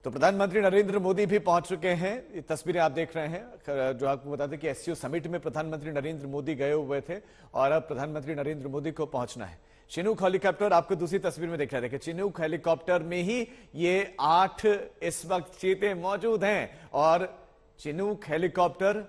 तो प्रधानमंत्री नरेंद्र मोदी भी पहुंच चुके हैं। ये तस्वीरें आप देख रहे हैं, जो आपको बता दें कि एससीओ समिट में प्रधानमंत्री नरेंद्र मोदी गए हुए थे और अब प्रधानमंत्री नरेंद्र मोदी को पहुंचना है। चिनूक हेलीकॉप्टर आपको दूसरी तस्वीर में दिख रहा है। देखिए, चिनूक हेलीकॉप्टर में ही ये 8 इस वक्त चीते मौजूद हैं और चिनूक हेलीकॉप्टर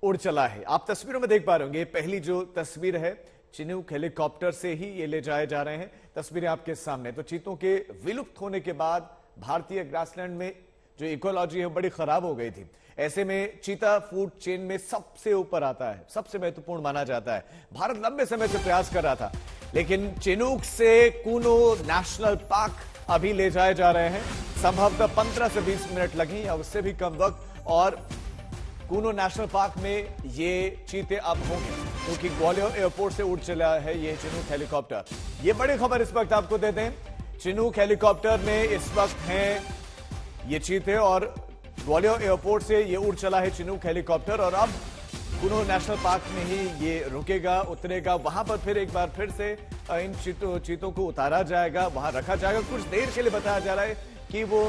उड़ चला है। आप तस्वीरों में देख पा रहे होंगे, पहली जो तस्वीर है चिनूक हेलीकॉप्टर से ही ये ले जाए जा रहे हैं। तस्वीरें आपके सामने। तो चीतों के विलुप्त होने के बाद भारतीय ग्रासलैंड में जो इकोलॉजी है बड़ी खराब हो गई थी। ऐसे में चीता फूड चेन में सबसे ऊपर आता है, सबसे महत्वपूर्ण माना जाता है। भारत लंबे समय से प्रयास कर रहा था, लेकिन चिनूक से कूनो नेशनल पार्क अभी ले जाए जा रहे हैं। संभवतः 15 से 20 मिनट लगे या उससे भी कम वक्त, और कूनो नेशनल पार्क में ये चीते अब होंगे, क्योंकि ग्वालियर एयरपोर्ट से उड़ चला है ये चिनूक हेलीकॉप्टर। ये बड़ी खबर इस वक्त आपको दे दें, चिनूक हेलीकॉप्टर में इस वक्त हैं ये चीते और ग्वालियर एयरपोर्ट से ये उड़ चला है चिनूक हेलीकॉप्टर और अब कूनो नेशनल पार्क में ही ये रुकेगा, उतरेगा। वहां पर फिर एक बार फिर से इन चीतों को उतारा जाएगा, वहां रखा जाएगा। कुछ देर के लिए बताया जा रहा है कि वो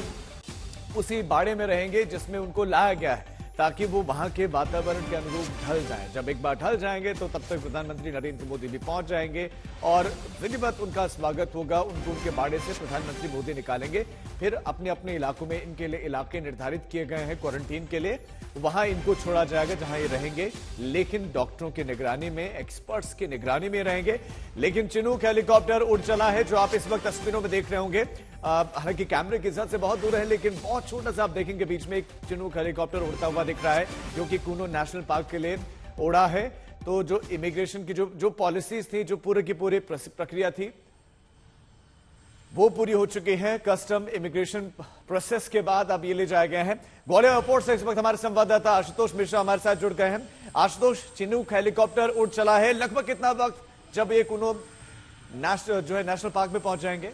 उसी बाड़े में रहेंगे जिसमें उनको लाया गया है, ताकि वो वहां के वातावरण के अनुरूप ढल जाएं। जब एक बार ढल जाएंगे तो तब तक प्रधानमंत्री नरेंद्र मोदी भी पहुंच जाएंगे और विधिवत उनका स्वागत होगा। उनको उनके बाड़े से प्रधानमंत्री मोदी निकालेंगे। फिर अपने अपने इलाकों में इनके लिए इलाके निर्धारित किए गए हैं क्वारंटीन के लिए, वहां इनको छोड़ा जाएगा जहां ये रहेंगे, लेकिन डॉक्टरों की निगरानी में, एक्सपर्ट्स की निगरानी में रहेंगे। लेकिन चिनूक हेलीकॉप्टर उड़ चला है, जो आप इस वक्त तस्वीरों में देख रहे होंगे। हालांकि कैमरे की जद से बहुत दूर है, लेकिन बहुत छोटा सा आप देखेंगे बीच में एक चिनूक हेलीकॉप्टर उड़ता हुआ दिख रहा है, जो कि कूनो नेशनल पार्क के लिए उड़ा है। तो जो इमिग्रेशन की जो पॉलिसीज थी, जो पूरी की पूरी प्रक्रिया थी, वो पूरी हो चुकी है। कस्टम इमिग्रेशन प्रोसेस के बाद अब ये ले जाए गए हैं ग्वालियर एयरपोर्ट से। इस वक्त हमारे संवाददाता आशुतोष मिश्रा हमारे साथ जुड़ गए हैं। आशुतोष, चिनूक हेलीकॉप्टर उड़ चला है, लगभग कितना वक्त जब ये कूनो नेशनल पार्क में पहुंच जाएंगे?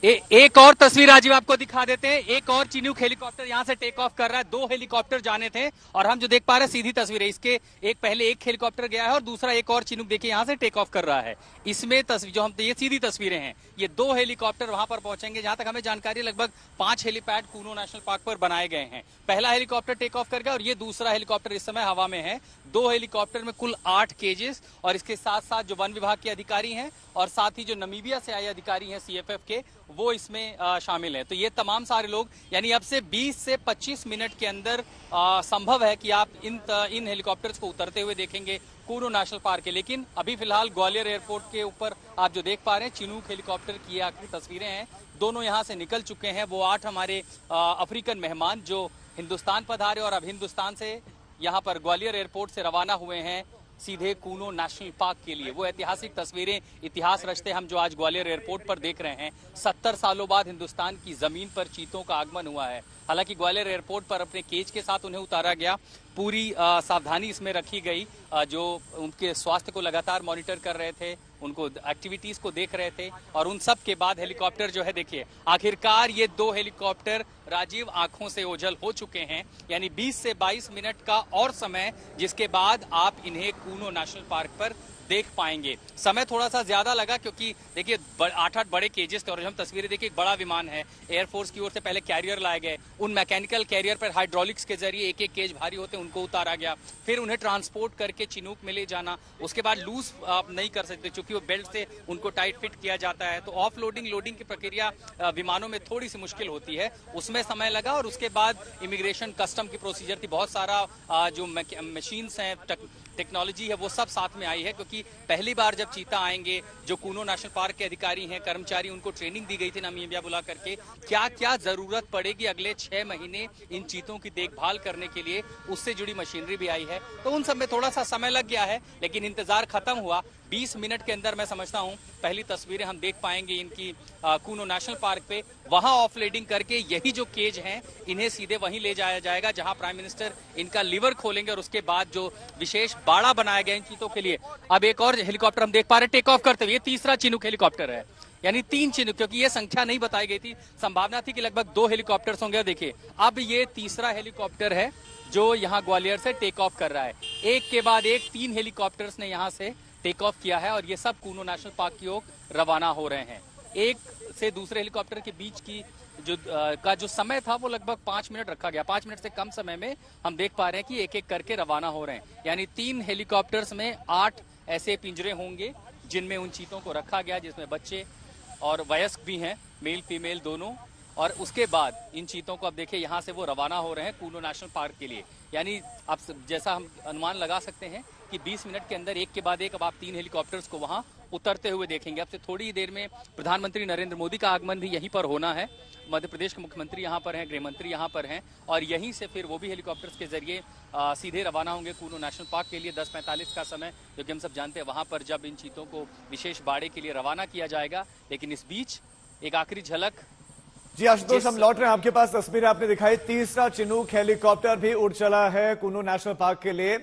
एक और तस्वीर राजीव आपको दिखा देते हैं। एक और चिनूक हेलीकॉप्टर यहां से टेक ऑफ कर रहा है। 2 हेलीकॉप्टर जाने थे और हम जो देख पा रहे हैं सीधी तस्वीर है। इसके पहले एक हेलीकॉप्टर गया है और दूसरा एक और चिनूक देखिए यहां से टेक ऑफ कर रहा है। इसमें जो हम ये सीधी तस्वीरें हैं, ये 2 हेलीकॉप्टर वहां पर पहुंचेंगे। जहां तक हमें जानकारी, लगभग 5 हेलीपैड कूनो नेशनल पार्क पर बनाए गए हैं। पहला हेलीकॉप्टर टेक ऑफ कर गया और ये दूसरा हेलीकॉप्टर इस समय हवा में है। 2 हेलीकॉप्टर में कुल 8 केजेस और इसके साथ साथ जो वन विभाग के अधिकारी हैं और साथ ही जो नमीबिया से आए अधिकारी हैं सीएफएफ के, वो इसमें शामिल है। तो ये तमाम सारे लोग, यानी अब से 20 से 25 मिनट के अंदर संभव है कि आप इन हेलीकॉप्टर्स को उतरते हुए देखेंगे कूनो नेशनल पार्क के। लेकिन अभी फिलहाल ग्वालियर एयरपोर्ट के ऊपर आप जो देख पा रहे हैं चिनूक हेलीकॉप्टर की आखिरी तस्वीरें हैं। दोनों यहां से निकल चुके हैं। वो 8 हमारे अफ्रीकन मेहमान जो हिंदुस्तान पधारे और अब हिंदुस्तान से यहाँ पर ग्वालियर एयरपोर्ट से रवाना हुए हैं सीधे कूनो नेशनल पार्क के लिए। वो ऐतिहासिक तस्वीरें, इतिहास रचते हम जो आज ग्वालियर एयरपोर्ट पर देख रहे हैं। 70 सालों बाद हिंदुस्तान की जमीन पर चीतों का आगमन हुआ है। हालांकि ग्वालियर एयरपोर्ट पर अपने केज के साथ उन्हें उतारा गया। पूरी सावधानी इसमें रखी गई। जो उनके स्वास्थ्य को लगातार मॉनिटर कर रहे थे, उनको एक्टिविटीज को देख रहे थे, और उन सब के बाद हेलीकॉप्टर जो है, देखिए आखिरकार ये 2 हेलीकॉप्टर राजीव आंखों से ओझल हो चुके हैं। यानी 20 से 22 मिनट का और समय, जिसके बाद आप इन्हें कूनो नेशनल पार्क पर देख पाएंगे। समय थोड़ा सा ज्यादा लगा क्योंकि देखिए 8-8 बड़े केजेस थे और हम तस्वीरें देखिए, एक बड़ा विमान है एयरफोर्स की ओर से, पहले कैरियर लाए गए। उन मैकेनिकल कैरियर पर हाइड्रोलिक्स के जरिए एक एक केज भारी होते उनको उतारा गया, फिर उन्हें ट्रांसपोर्ट करके चिनूक में ले जाना। उसके बाद लूज आप नहीं कर सकते क्योंकि वो बेल्ट से उनको टाइट फिट किया जाता है। तो ऑफ लोडिंग लोडिंग की प्रक्रिया विमानों में थोड़ी सी मुश्किल होती है, उसमें समय लगा। और उसके बाद इमिग्रेशन कस्टम की प्रोसीजर थी, बहुत सारा जो मशीन्स हैं, टेक्नोलॉजी है, वो सब साथ में आई है। क्योंकि पहली बार जब चीता आएंगे, जो कूनो नेशनल पार्क के अधिकारी हैं, कर्मचारी, उनको ट्रेनिंग दी गई थी नमीबिया बुला करके, क्या क्या जरूरत पड़ेगी अगले 6 महीने इन चीतों की देखभाल करने के लिए, उससे जुड़ी मशीनरी भी आई है। तो उन सब में थोड़ा सा समय लग गया है, लेकिन इंतजार खत्म हुआ। 20 मिनट के अंदर मैं समझता हूं पहली तस्वीरें हम देख पाएंगे इनकी कूनो नेशनल पार्क पे। वहां ऑफ लोडिंग करके यही जो केज हैं, इन्हें सीधे वहीं ले जाया जाएगा जहां प्राइम मिनिस्टर इनका लीवर खोलेंगे और उसके बाद जो विशेष बाड़ा बनाया गया इन चीतों के लिए। अब एक और हेलीकॉप्टर हम देख पा रहे हैं टेक ऑफ करते हुए। ये तीसरा चिनूक हेलीकॉप्टर है, यानी 3 चिनूक, क्योंकि ये संख्या नहीं बताई गई थी। संभावना थी कि लगभग 2 हेलीकॉप्टर्स होंगे। देखिए अब ये तीसरा हेलीकॉप्टर है जो यहाँ ग्वालियर से टेक ऑफ कर रहा है। एक के बाद एक 3 हेलीकॉप्टर्स ने यहाँ से टेक ऑफ किया है और ये सब कूनो नेशनल पार्क की ओर रवाना हो रहे हैं। एक से दूसरे हेलीकॉप्टर के बीच की का जो समय था वो लगभग 5 मिनट रखा गया। 5 मिनट से कम समय में हम देख पा रहे हैं कि एक एक करके रवाना हो रहे हैं। यानी 3 हेलीकॉप्टर्स में 8 ऐसे पिंजरे होंगे जिनमें उन चीतों को रखा गया, जिसमें बच्चे और वयस्क भी हैं, मेल फीमेल दोनों। और उसके बाद इन चीतों को अब देखिए यहाँ से वो रवाना हो रहे हैं कूनो नेशनल पार्क के लिए। यानी आप जैसा हम अनुमान लगा सकते हैं कि 20 मिनट के अंदर एक के बाद एक अब आप 3 हेलीकॉप्टर्स को वहां उतरते हुए देखेंगे। अब से थोड़ी ही देर में प्रधानमंत्री नरेंद्र मोदी का आगमन भी यहीं पर होना है। मध्य प्रदेश के मुख्यमंत्री यहाँ पर हैं, गृह मंत्री यहाँ पर हैं, और यहीं से फिर वो भी हेलीकॉप्टर्स के जरिए सीधे रवाना होंगे कूनो नेशनल पार्क के लिए। 10:45 का समय, जो कि हम सब जानते हैं, वहां पर जब इन चीतों को विशेष बाड़े के लिए रवाना किया जाएगा। लेकिन इस बीच एक आखिरी झलक। जी आशुतोष, हम लौट रहे हैं आपके पास। तस्वीरें आपने दिखाई, तीसरा चिनूक हेलीकॉप्टर भी उड़ चला है कूनो नेशनल पार्क के लिए।